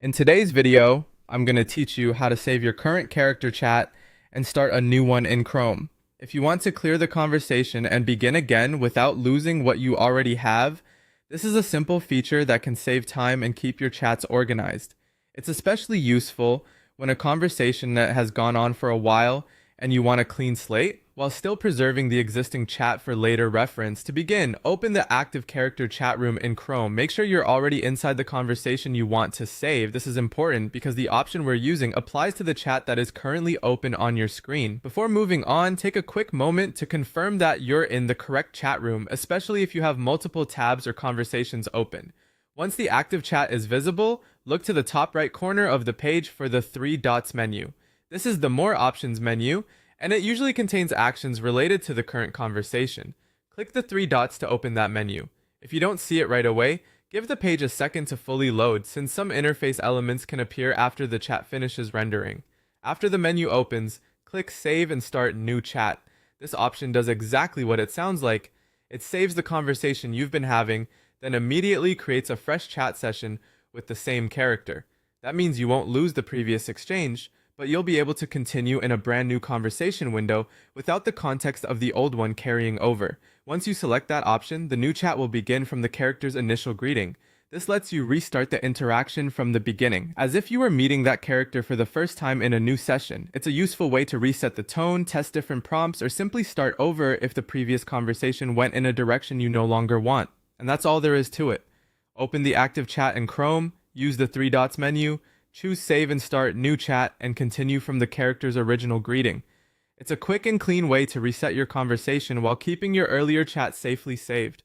In today's video, I'm going to teach you how to save your current character chat and start a new one in Chrome. If you want to clear the conversation and begin again without losing what you already have, this is a simple feature that can save time and keep your chats organized. It's especially useful when a conversation that has gone on for a while and you want a clean slate, while still preserving the existing chat for later reference. To begin, open the active character chat room in Chrome. Make sure you're already inside the conversation you want to save. This is important because the option we're using applies to the chat that is currently open on your screen. Before moving on, take a quick moment to confirm that you're in the correct chat room, especially if you have multiple tabs or conversations open. Once the active chat is visible, look to the top right corner of the page for the three dots menu. This is the More Options menu, and it usually contains actions related to the current conversation. Click the three dots to open that menu. If you don't see it right away, give the page a second to fully load, since some interface elements can appear after the chat finishes rendering. After the menu opens, click Save and Start New Chat. This option does exactly what it sounds like. It saves the conversation you've been having, then immediately creates a fresh chat session with the same character. That means you won't lose the previous exchange, but you'll be able to continue in a brand new conversation window without the context of the old one carrying over. Once you select that option, the new chat will begin from the character's initial greeting. This lets you restart the interaction from the beginning, as if you were meeting that character for the first time in a new session. It's a useful way to reset the tone, test different prompts, or simply start over if the previous conversation went in a direction you no longer want. And that's all there is to it. Open the active chat in Chrome, use the three dots menu, choose Save and Start New Chat, and continue from the character's original greeting. It's a quick and clean way to reset your conversation while keeping your earlier chat safely saved.